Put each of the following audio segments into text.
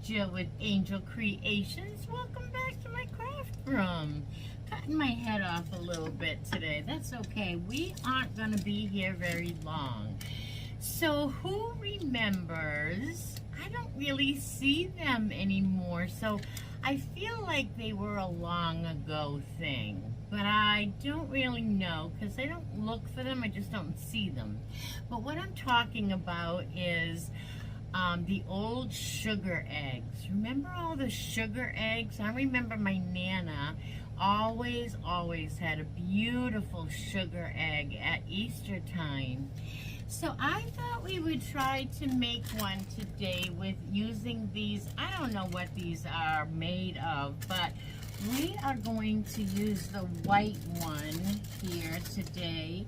Jill with Angel Creations. Welcome back to my craft room. Cutting my head off a little bit today. That's okay. We aren't going to be here very long. So who remembers? I don't really see them anymore. So I feel like they were a long ago thing. But I don't really know because I don't look for them. I just don't see them. But what I'm talking about is the old sugar eggs. Remember all the sugar eggs? I remember my Nana always had a beautiful sugar egg at Easter time. So I thought we would try to make one today with using these. I don't know what these are made of, but we are going to use the white one here today.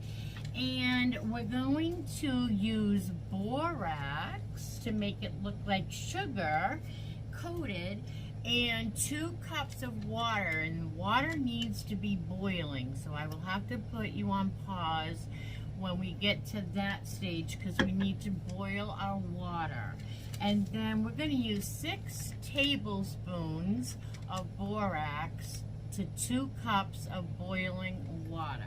And we're going to use borax to make it look like sugar coated, and 2 cups of water, and the water needs to be boiling, so I will have to put you on pause when we get to that stage because we need to boil our water. And then we're going to use 6 tablespoons of borax to 2 cups of boiling water.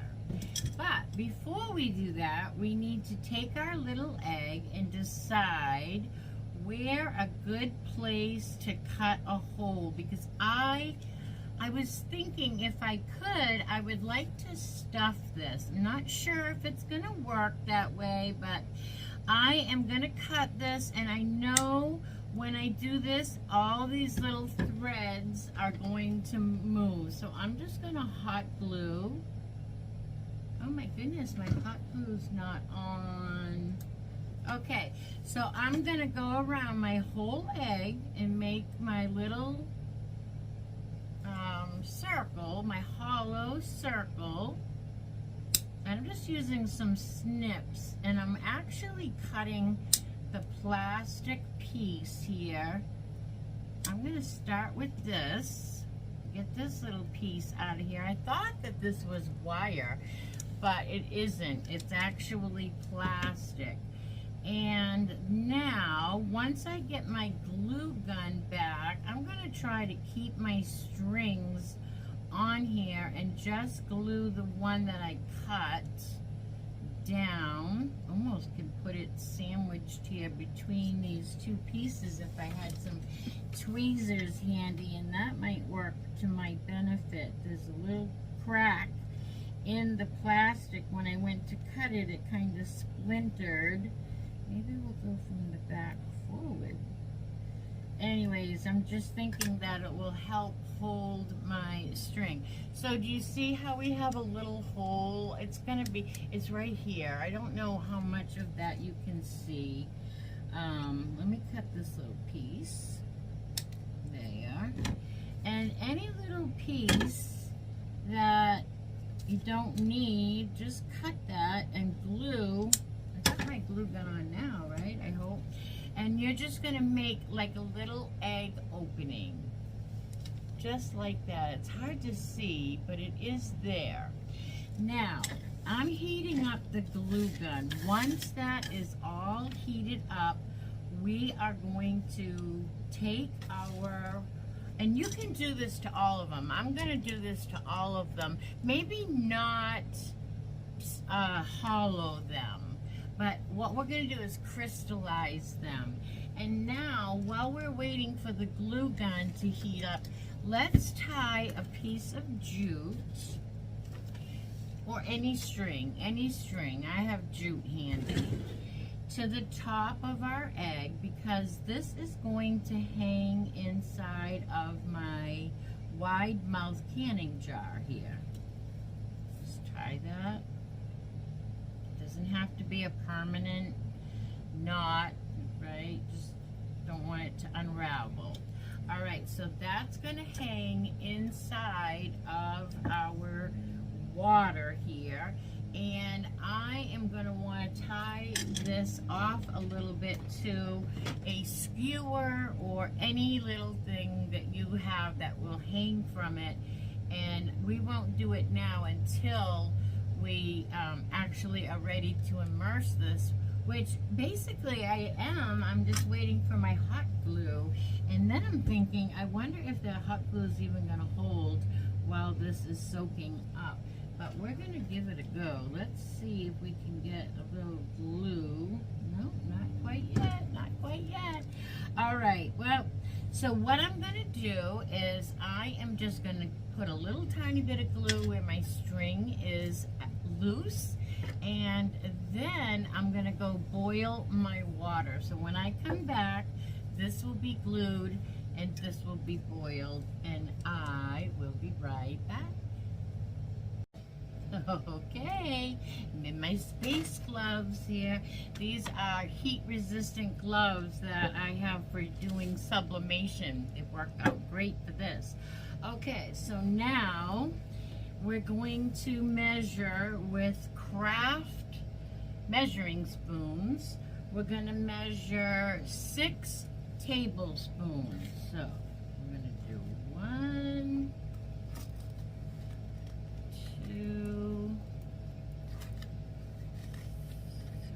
But before we do that, we need to take our little egg and decide where a good place to cut a hole, because I was thinking if I could, I would like to stuff this. I'm not sure if it's gonna work that way, but I am gonna cut this, and I know when I do this, all these little threads are going to move. So I'm just gonna hot glue. Oh my goodness, my hot glue's not on. Okay, so I'm gonna go around my whole egg and make my little circle, my hollow circle. And I'm just using some snips, and I'm actually cutting the plastic piece here. I'm gonna start with this, get this little piece out of here. I thought that this was wire, but it isn't. It's actually plastic. And now, once I get my glue gun back, I'm going to try to keep my strings on here and just glue the one that I cut down. Almost could put it sandwiched here between these 2 pieces if I had some tweezers handy, and that might work to my benefit. There's a little crack in the plastic. When I went to cut it, it kind of splintered. Maybe we'll go from the back forward. Anyways, I'm just thinking that it will help hold my string. So do you see how we have a little hole? It's right here. I don't know how much of that you can see. Let me cut this little piece. There. And any little piece that you don't need, just cut that and glue. I got my glue gun on now, right? I hope. And you're just gonna make like a little egg opening. Just like that. It's hard to see, but it is there. Now, I'm heating up the glue gun. Once that is all heated up, we are going to take our, and you can do this to all of them. I'm gonna do this to all of them. Maybe not hollow them. But what we're going to do is crystallize them. And now, while we're waiting for the glue gun to heat up, let's tie a piece of jute, or any string. I have jute handy, to the top of our egg, because this is going to hang inside of my wide mouth canning jar here. Just tie that. Doesn't have to be a permanent knot, right? Just don't want it to unravel. All right, so that's going to hang inside of our water here, and I am going to want to tie this off a little bit to a skewer or any little thing that you have that will hang from it, and we won't do it now until we actually are ready to immerse this which basically I am. I'm just waiting for my hot glue. And then I'm thinking, I wonder if the hot glue is even going to hold while this is soaking up. But we're going to give it a go. Let's see if we can get a little glue. No, not quite yet. Not quite yet. All right. Well, so what I'm going to do is I am just going to put a little tiny bit of glue where my string is loose. And then I'm going to go boil my water. So when I come back, this will be glued and this will be boiled. And I will be right back. Okay, I'm in my space gloves here. These are heat-resistant gloves that I have for doing sublimation. It worked out great for this. Okay, so now we're going to measure with craft measuring spoons. We're going to measure 6 tablespoons. So we're going to do 1, 2,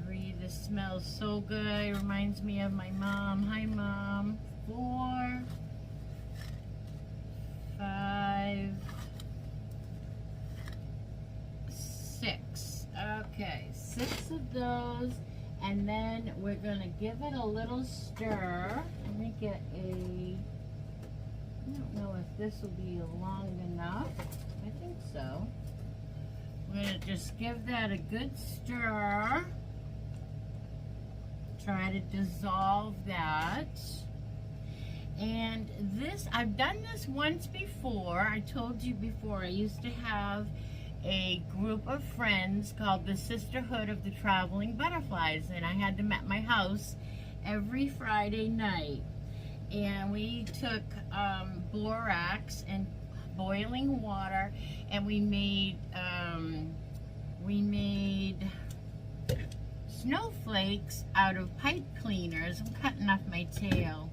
3. This smells so good. It reminds me of my mom. Hi, Mom. 4, 5, 6. Okay, 6 of those. And then we're going to give it a little stir. Let me get I don't know if this will be long enough. I think so. We're going to just give that a good stir. Try to dissolve that. And this, I've done this once before. I told you before, I used to have a group of friends called the Sisterhood of the Traveling Butterflies, and I had them at my house every Friday night. And we took borax and boiling water, and we made snowflakes out of pipe cleaners. I'm cutting off my tail.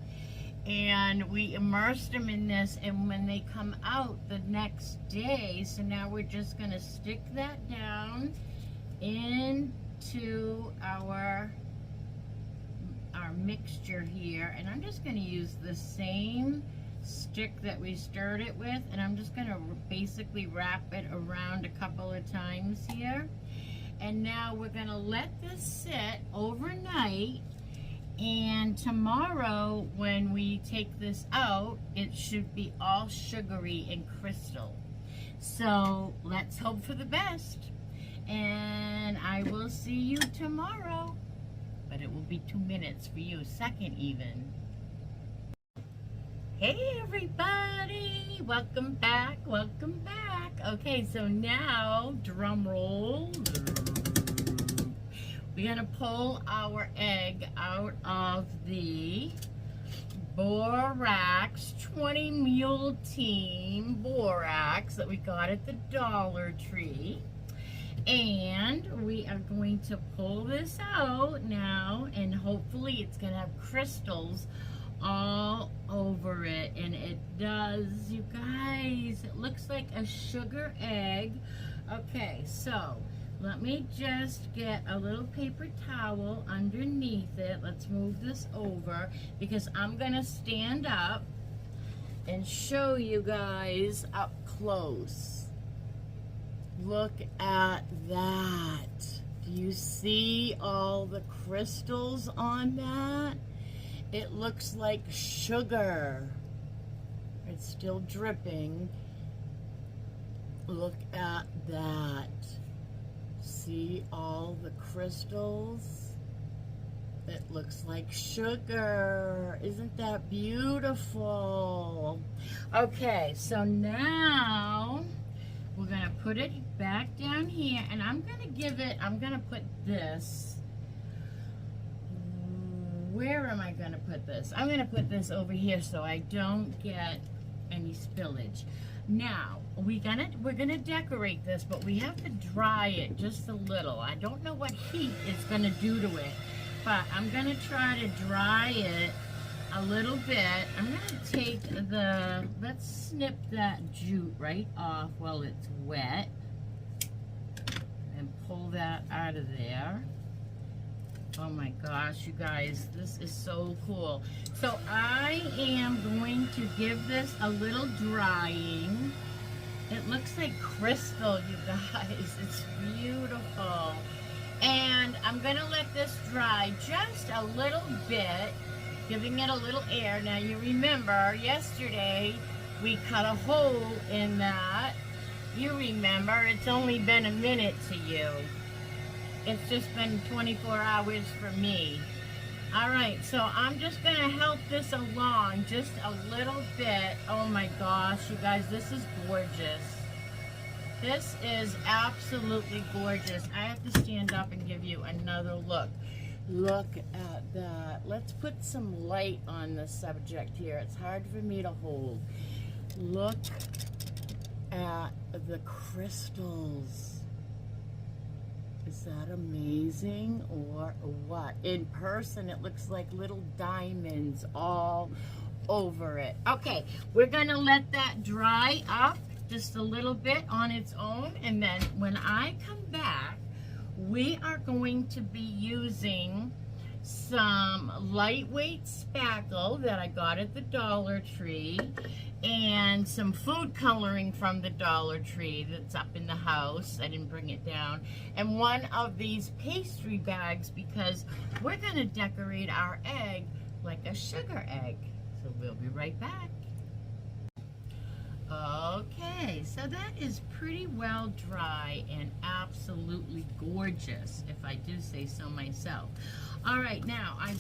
And we immersed them in this, and when they come out the next day, so now we're just going to stick that down into our mixture here. And I'm just going to use the same stick that we stirred it with, and I'm just going to basically wrap it around a couple of times here. And now we're going to let this sit overnight. And tomorrow, when we take this out, it should be all sugary and crystal. So let's hope for the best. And I will see you tomorrow. But it will be 2 minutes for you, second even. Hey everybody, welcome back, welcome back. Okay, so now, drum roll. We're going to pull our egg out of the borax 20 Mule Team borax that we got at the DollarTree. And we are going to pull this out now, and hopefully it's going to have crystals all over it. And it does, you guys. It looks like a sugar egg. Okay, so let me just get a little paper towel underneath it. Let's move this over because I'm going to stand up and show you guys up close. Look at that. Do you see all the crystals on that? It looks like sugar. It's still dripping. Look at that. See all the crystals? It looks like sugar. Isn't that beautiful? Okay, so now we're gonna put it back down here, and I'm gonna put this. Where am I gonna put this? I'm gonna put this over here so I don't get any spillage. Now, we're gonna decorate this, but we have to dry it just a little. I don't know what heat is gonna do to it, but I'm gonna try to dry it a little bit. I'm gonna take let's snip that jute right off while it's wet and pull that out of there. Oh my gosh, you guys, this is so cool. So I am going to give this a little drying. It looks like crystal, you guys. It's beautiful. And I'm going to let this dry just a little bit, giving it a little air. Now you remember yesterday we cut a hole in that. You remember, it's only been a minute to you. It's just been 24 hours for me. All right, so I'm just going to help this along just a little bit. Oh my gosh, you guys, this is gorgeous. This is absolutely gorgeous. I have to stand up and give you another look. Look at that. Let's put some light on the subject here. It's hard for me to hold. Look at the crystals. Is that amazing or what? In person, it looks like little diamonds all over it. Okay, we're gonna let that dry up just a little bit on its own, and then when I come back, we are going to be using some lightweight spackle that I got at the Dollar Tree and some food coloring from the Dollar Tree that's up in the house. I didn't bring it down. And one of these pastry bags because we're going to decorate our egg like a sugar egg. So we'll be right back. Okay, so that is pretty well dry and absolutely gorgeous, if I do say so myself. All right, now I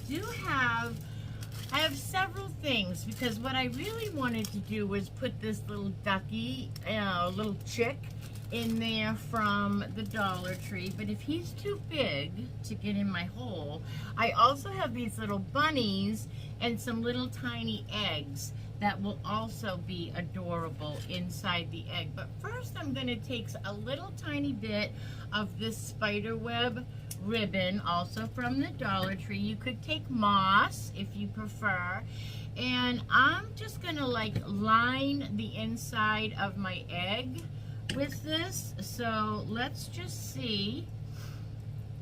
have several things because what I really wanted to do was put this little ducky, little chick in there from the Dollar Tree, but if he's too big to get in my hole, I also have these little bunnies and some little tiny eggs that will also be adorable inside the egg. But first I'm going to take a little tiny bit of this spider web ribbon, also from the Dollar Tree. You could take moss if you prefer. And I'm just going to like line the inside of my egg with this. So let's just see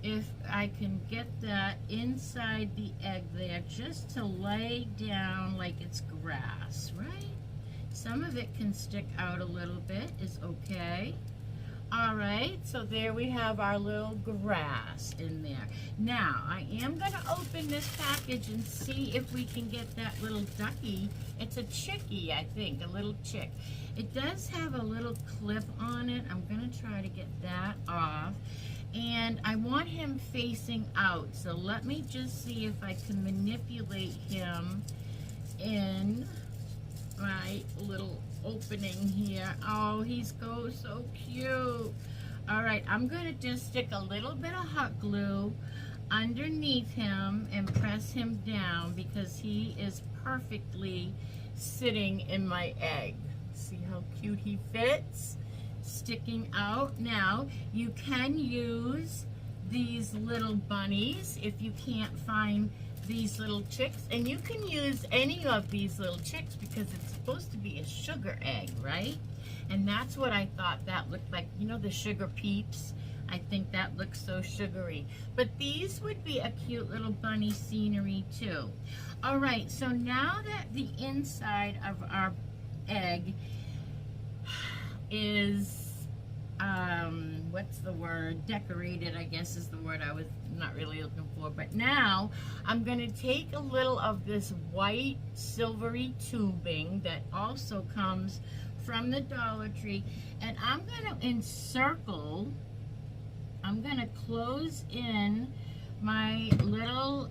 if I can get that inside the egg there, just to lay down like it's grass, right? Some of it can stick out a little bit, is okay. All right, so there we have our little grass in there. Now, I am gonna open this package and see if we can get that little ducky. It's a chickie, I think, a little chick. It does have a little clip on it. I'm gonna try to get that off. And I want him facing out, so let me just see if I can manipulate him in my little opening here. Oh, he's so cute. All right, I'm gonna just stick a little bit of hot glue underneath him and press him down because he is perfectly sitting in my egg. See how cute he fits? Sticking out. Now you can use these little bunnies if you can't find these little chicks, and you can use any of these little chicks because it's supposed to be a sugar egg, right? And that's what I thought that looked like. You know, the sugar peeps? I think that looks so sugary, but these would be a cute little bunny scenery too. All right, so now that the inside of our egg is what's the word, decorated, I guess is the word I was not really looking for, but now I'm going to take a little of this white silvery tubing that also comes from the Dollar Tree, and I'm going to encircle, I'm going to close in my little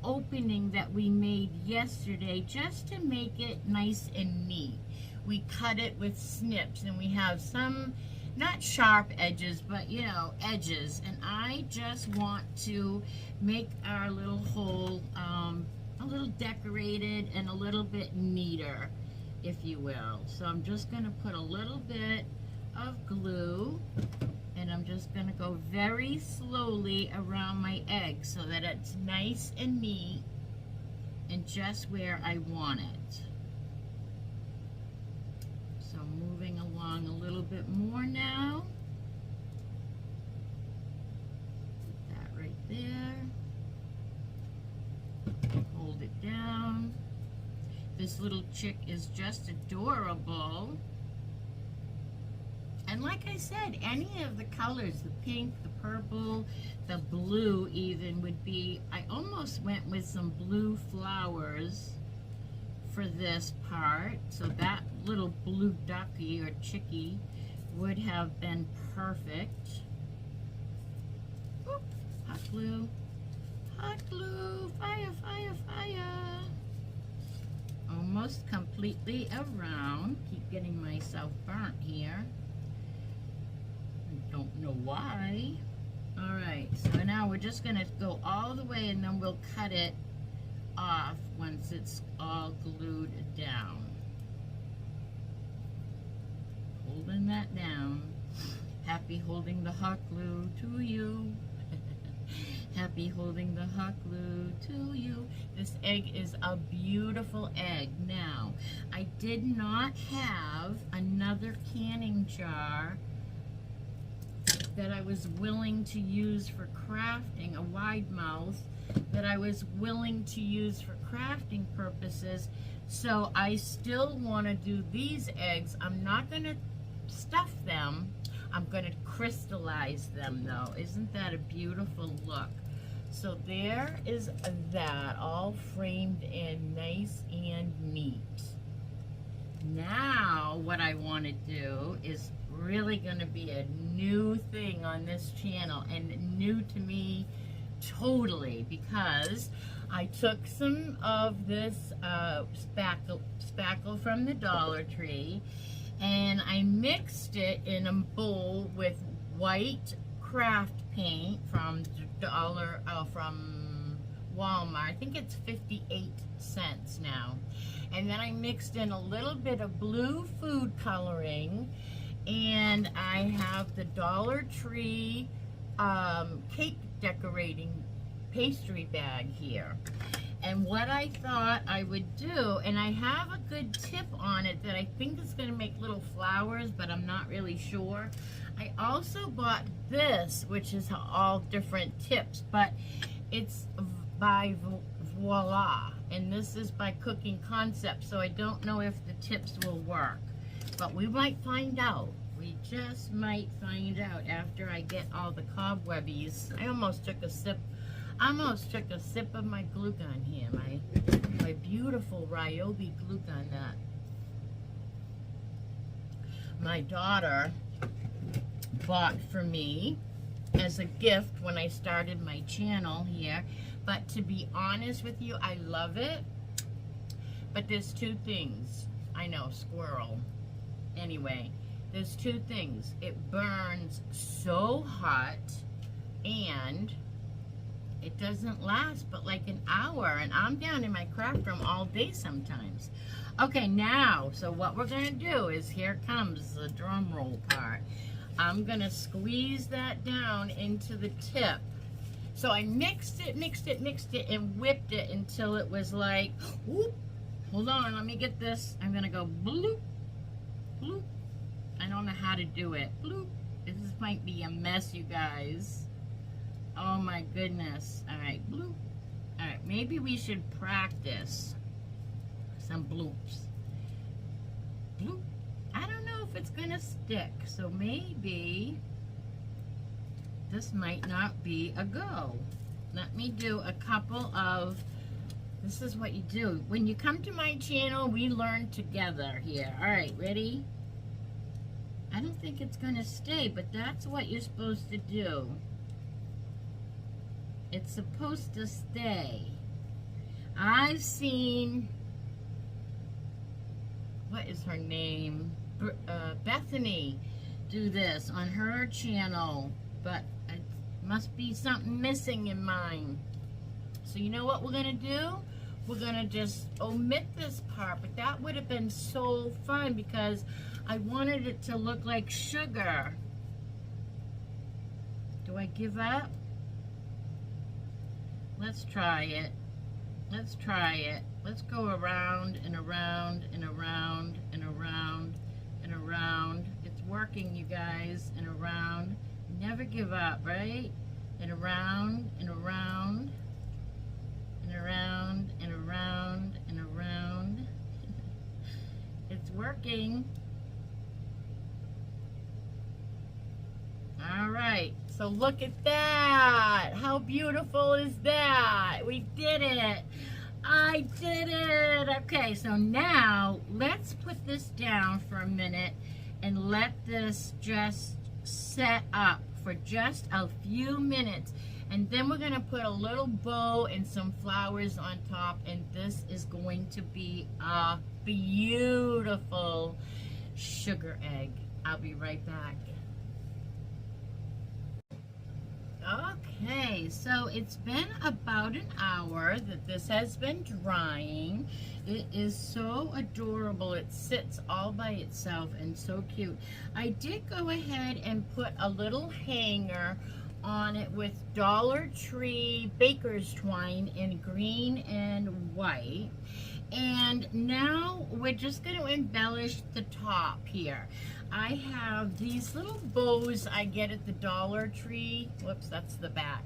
opening that we made yesterday just to make it nice and neat. We cut it with snips, and we have some, not sharp edges, but you know, edges. And I just want to make our little hole a little decorated and a little bit neater, if you will. So I'm just going to put a little bit of glue, and I'm just going to go very slowly around my egg so that it's nice and neat and just where I want it. So moving along a little bit more now. Put that right there. this little chick is just adorable. And like I said, any of the colors, the pink, the purple, the blue even would be, I almost went with some blue flowers for this part. So that little blue ducky or chickie would have been perfect. Oop, hot glue, fire, fire, fire. Almost completely around. Keep getting myself burnt here. I don't know why. All right, so now we're just gonna go all the way and then we'll cut it off once it's all glued down. Holding that down. Happy holding the hot glue to you. Happy holding the hot glue to you. This egg is a beautiful egg. Now, I did not have another canning jar that I was willing to use for crafting, a wide mouth that I was willing to use for crafting purposes. So I still want to do these eggs. I'm not going to stuff them. I'm going to crystallize them though. Isn't that a beautiful look? So there is that, all framed in nice and neat. Now what I want to do is really going to be a new thing on this channel, and new to me totally, because I took some of this spackle from the Dollar Tree and I mixed it in a bowl with white craft paint from from Walmart. I think it's 58 cents now. And then I mixed in a little bit of blue food coloring, and I have the Dollar Tree cake decorating pastry bag here. And what I thought I would do, and I have a good tip on it that I think is going to make little flowers, but I'm not really sure. I also bought this, which is all different tips, but it's by Voila, and this is by Cooking Concept, so I don't know if the tips will work, but we might find out. We just might find out after I get all the cobwebbies. I almost took a sip of my glue gun here, my beautiful Ryobi glue gun that my daughter bought for me as a gift when I started my channel here. But to be honest with you, I love it. But there's two things. I know, squirrel. Anyway, there's two things. It burns so hot, and it doesn't last but like an hour, and I'm down in my craft room all day sometimes. Okay, now, so what we're gonna do is, here comes the drum roll part. I'm gonna squeeze that down into the tip. So I mixed it, and whipped it until it was like, whoop, hold on, let me get this. I'm gonna go bloop, bloop. I don't know how to do it. Bloop. This might be a mess, you guys. Oh my goodness. All right, bloop. All right, maybe we should practice some bloops. Bloop. I don't know if it's gonna stick, so maybe this might not be a go. Let me do a couple of, this is what you do. When you come to my channel, we learn together here. All right, ready? I don't think it's gonna stay, but that's what you're supposed to do. It's supposed to stay. I've seen, what is her name? Bethany do this on her channel, but it must be something missing in mine. So you know what we're gonna do? We're gonna just omit this part, but that would have been so fun because I wanted it to look like sugar. Do I give up? Let's try it. Let's try it. Let's go around and around and around and around and around. It's working, you guys. And around. Never give up, right? And around and around and around and around and around. It's working. All right, so look at that. How beautiful is that? We did it. I did it. Okay, so now let's put this down for a minute and let this just set up for just a few minutes. And then we're gonna put a little bow and some flowers on top, and this is going to be a beautiful sugar egg. I'll be right back. Okay, so it's been about an hour that this has been drying. It is so adorable. It sits all by itself and so cute. I did go ahead and put a little hanger on it with DollarTree baker's twine in green and white. And now we're just going to embellish the top here. I have these little bows I get at the DollarTree. Whoops, that's the back.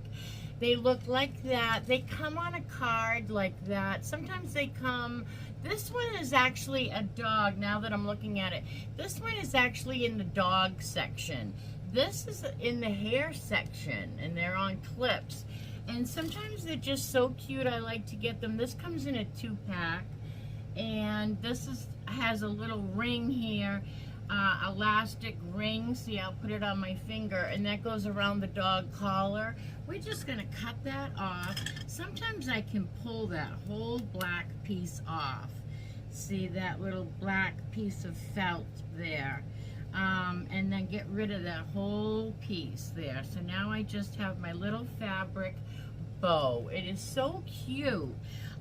They look like that. They come on a card like that. Sometimes they come, this one is actually a dog now that I'm looking at it. This one is actually in the dog section. This is in the hair section, and they're on clips. And sometimes they're just so cute. I like to get them. This comes in a 2-pack, and this has a little ring here, elastic ring. See, I'll put it on my finger, and that goes around the dog collar. We're just gonna cut that off. Sometimes I can pull that whole black piece off. See that little black piece of felt there. And then get rid of that whole piece there. So now I just have my little fabric bow. It is so cute.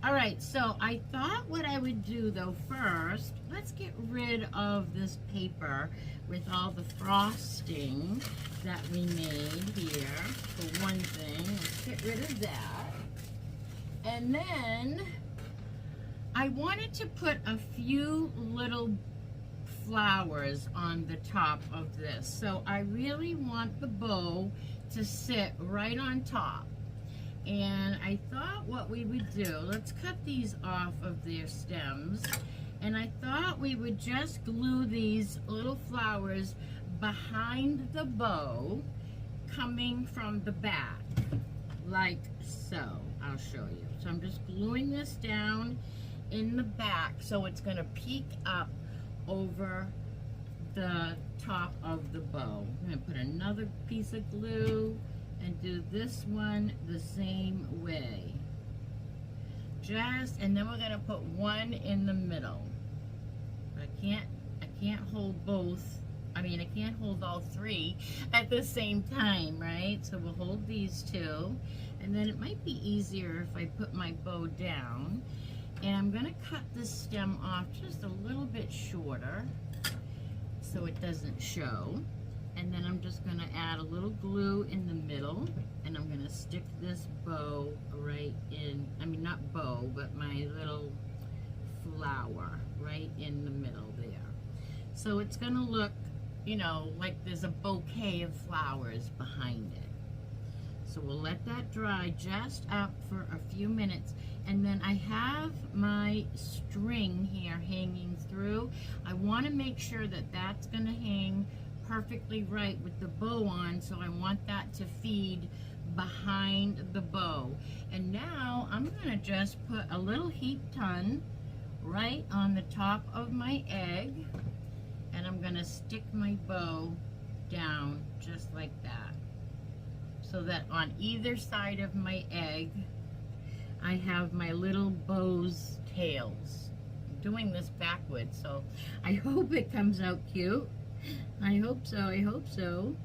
All right, so I thought what I would do though first, let's get rid of this paper with all the frosting that we made here. For one thing, let's get rid of that. And then I wanted to put a few little flowers on the top of this. So I really want the bow to sit right on top. And I thought what we would do, let's cut these off of their stems. And I thought we would just glue these little flowers behind the bow coming from the back, like so. I'll show you. So I'm just gluing this down in the back so it's going to peek up over the top of the bow. I'm going to put another piece of glue and do this one the same way. And then we're going to put one in the middle. I can't hold both. I mean, I can't hold all three at the same time, right? So we'll hold these two, and then it might be easier if I put my bow down. And I'm going to cut this stem off just a little bit shorter so it doesn't show. And then I'm just going to add a little glue in the middle, and I'm going to stick this bow right in, I mean not bow, but my little flower right in the middle there. So it's going to look, you know, like there's a bouquet of flowers behind it. So we'll let that dry just up for a few minutes. And then I have my string here hanging through. I want to make sure that that's going to hang perfectly right with the bow on, so I want that to feed behind the bow. And now I'm going to just put a little heat ton right on the top of my egg, and I'm going to stick my bow down just like that, so that on either side of my egg I have my little bow's tails. I'm doing this backwards, so I hope it comes out cute. I hope so, I hope so.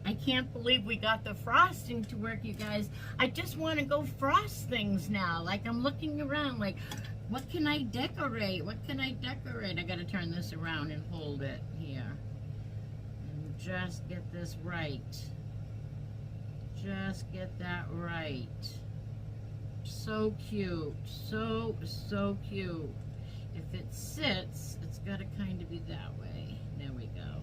I can't believe we got the frosting to work, you guys. I just want to go frost things now. Like, I'm looking around like, what can I decorate? What can I decorate? I gotta turn this around and hold it here. And just get this right. Just get that right. So cute. So, so cute. If it sits, it's got to kind of be that way. There we go.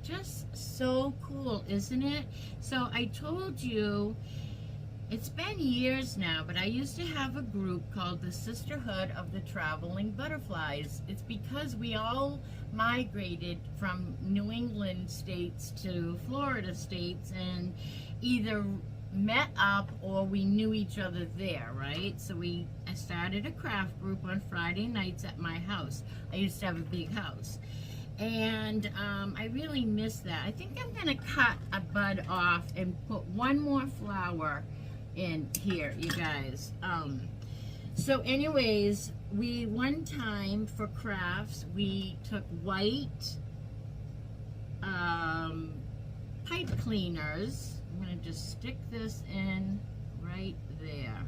Just so cool, isn't it? So I told you It's been years now, but I used to have a group called the Sisterhood of the Traveling Butterflies. It's because we all migrated from New England states to Florida states and either met up or we knew each other there, right? So I started a craft group on Friday nights at my house. I used to have a big house. And I really miss that. I think I'm gonna cut a bud off and put one more flower in here, you guys. So anyways, one time for crafts, we took white pipe cleaners. I'm gonna just stick this in right there.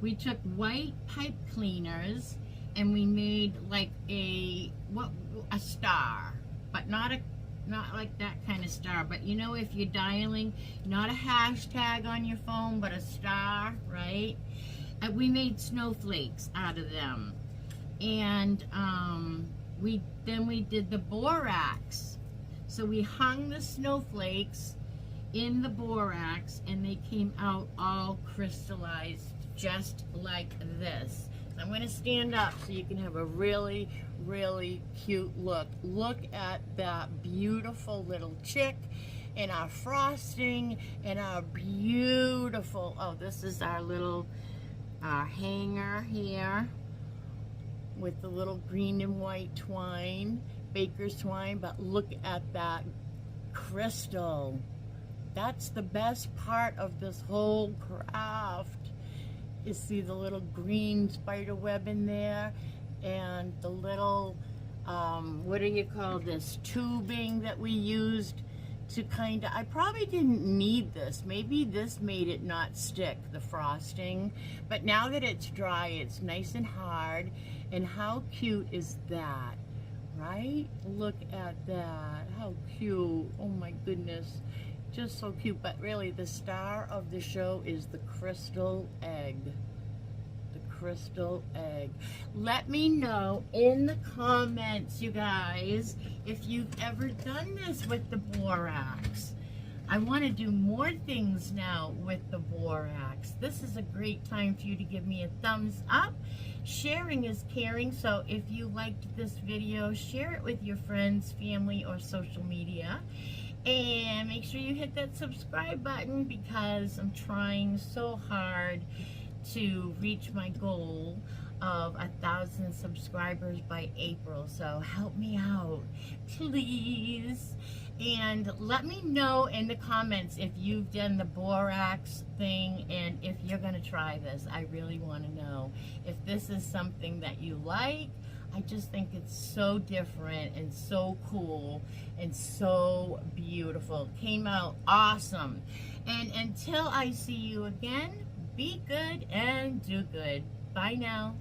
We took white pipe cleaners and we made like a star, but not like that kind of star, but you know, if you're dialing, not a hashtag on your phone, but a star, right? And we made snowflakes out of them. And we did the borax. So we hung the snowflakes in the borax and they came out all crystallized just like this. I'm going to stand up so you can have a really, really cute look. Look at that beautiful little chick and our frosting and our beautiful, oh, this is our little hanger here with the little green and white twine, baker's twine, but look at that crystal. That's the best part of this whole craft. You see the little green spider web in there and the little, what do you call this, tubing that we used to I probably didn't need this. Maybe this made it not stick, the frosting. But now that it's dry, it's nice and hard. And how cute is that, right? Look at that, how cute, oh my goodness. Just so cute, but really the star of the show is the crystal egg. The crystal egg. Let me know in the comments, you guys, if you've ever done this with the borax. I want to do more things now with the borax. This is a great time for you to give me a thumbs up. Sharing is caring, so if you liked this video, share it with your friends, family, or social media. And make sure you hit that subscribe button because I'm trying so hard to reach my goal of 1,000 subscribers by April. So help me out, please. And let me know in the comments if you've done the borax thing and if you're going to try this. I really want to know if this is something that you like. I just think it's so different and so cool and so beautiful. Came out awesome. And until I see you again, be good and do good. Bye now.